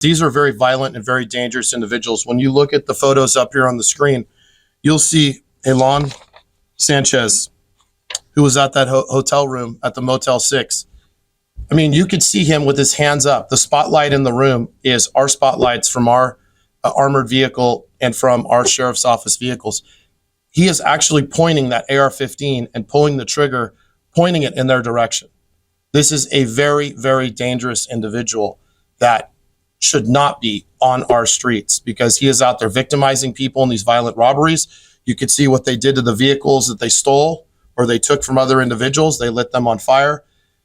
These are very violent and very dangerous individuals. When you look at the photos up here on the screen, you'll see Helan Sanchez, who was at that hotel room at the Motel 6. I mean, you could see him with his hands up. The spotlight in the room is our spotlights from our armored vehicle and from our sheriff's office vehicles. He is actually pointing that AR-15 and pulling the trigger, pointing it in their direction. This is a very, very dangerous individual that should not be on our streets because he is out there victimizing people in these violent robberies. You could see what they did to the vehicles that they stole or they took from other individuals. They lit them on fire.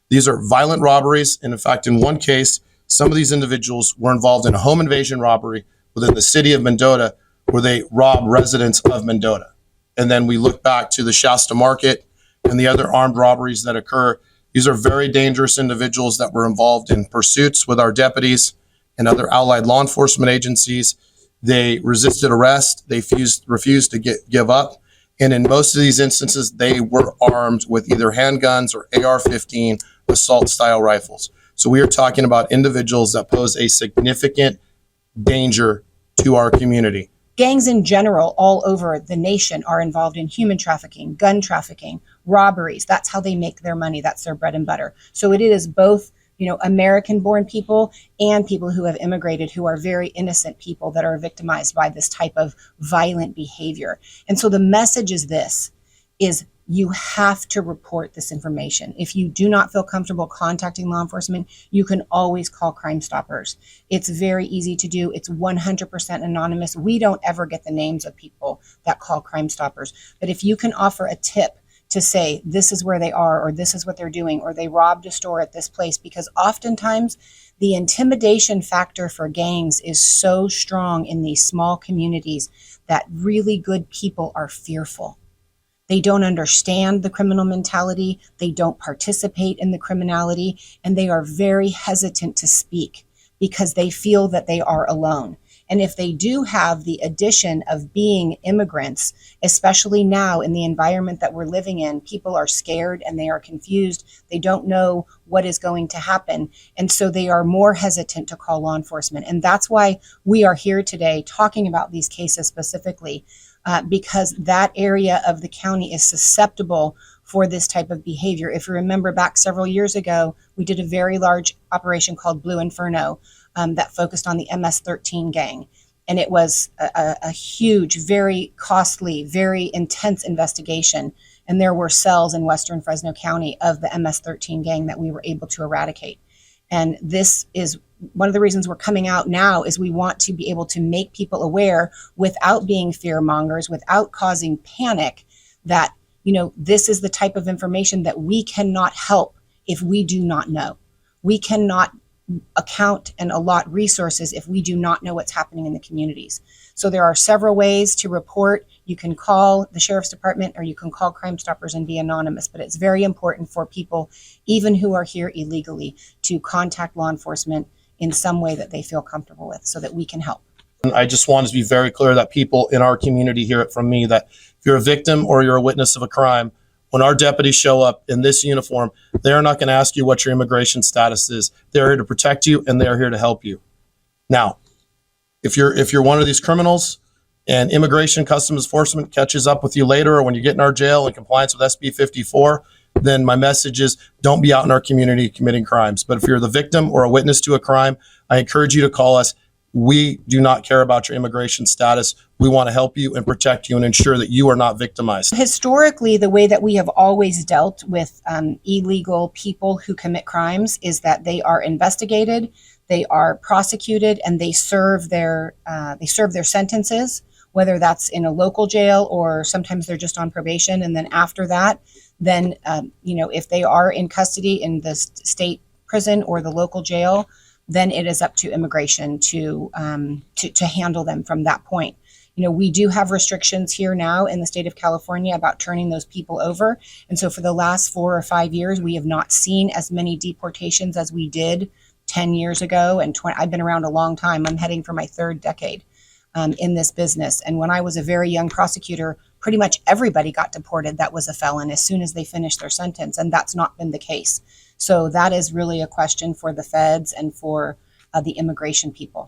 These are violent robberies. And in fact, in one case, some of these individuals were involved in a home invasion robbery within the city of Mendota where they robbed residents of Mendota. And then we look back to the Shasta Market and the other armed robberies that occur. These are very dangerous individuals that were involved in pursuits with our deputies and other allied law enforcement agencies. They resisted arrest. They refused to give up. And in most of these instances, they were armed with either handguns or AR-15 assault-style rifles. So we are talking about individuals that pose a significant danger to our community. Gangs in general all over the nation are involved in human trafficking, gun trafficking, robberies. That's how they make their money. That's their bread and butter. So it is both, American-born people and people who have immigrated who are very innocent people that are victimized by this type of violent behavior. And so the message is you have to report this information. If you do not feel comfortable contacting law enforcement, you can always call Crime Stoppers. It's very easy to do. It's 100% anonymous. We don't ever get the names of people that call Crime Stoppers. But if you can offer a tip to say, this is where they are, or this is what they're doing, or they robbed a store at this place, because oftentimes the intimidation factor for gangs is so strong in these small communities that really good people are fearful. They don't understand the criminal mentality. They don't participate in the criminality, and they are very hesitant to speak because they feel that they are alone. And if they do have the addition of being immigrants, especially now in the environment that we're living in, people are scared and they are confused. They don't know what is going to happen. And so they are more hesitant to call law enforcement. And that's why we are here today talking about these cases specifically, because that area of the county is susceptible for this type of behavior. If you remember back several years ago, we did a very large operation called Blue Inferno that focused on the MS-13 gang. And it was a huge, very costly, very intense investigation. And there were cells in Western Fresno County of the MS-13 gang that we were able to eradicate. And this is one of the reasons we're coming out now is we want to be able to make people aware without being fear mongers, without causing panic, that, this is the type of information that we cannot help if we do not know. We cannot account and allot resources if we do not know what's happening in the communities. So there are several ways to report. You can call the Sheriff's Department or you can call Crime Stoppers and be anonymous, but it's very important for people, even who are here illegally, to contact law enforcement in some way that they feel comfortable with so that we can help. I just want to be very clear that people in our community hear it from me that if you're a victim or you're a witness of a crime, when our deputies show up in this uniform, they're not going to ask you what your immigration status is. They're here to protect you and they're here to help you. Now, if you're one of these criminals and Immigration Customs Enforcement catches up with you later or when you get in our jail in compliance with SB 54, then my message is don't be out in our community committing crimes. But if you're the victim or a witness to a crime, I encourage you to call us. We do not care about your immigration status. We want to help you and protect you and ensure that you are not victimized. Historically, the way that we have always dealt with illegal people who commit crimes is that they are investigated, they are prosecuted, and they serve their sentences, whether that's in a local jail or sometimes they're just on probation. And then after that, then if they are in custody in the state prison or the local jail, then it is up to immigration to handle them from that point. We do have restrictions here now in the state of California about turning those people over. And so for the last 4 or 5 years, we have not seen as many deportations as we did 10 years ago. And I've been around a long time. I'm heading for my 3rd decade in this business. And when I was a very young prosecutor, pretty much everybody got deported that was a felon as soon as they finished their sentence. And that's not been the case. So that is really a question for the feds and for the immigration people.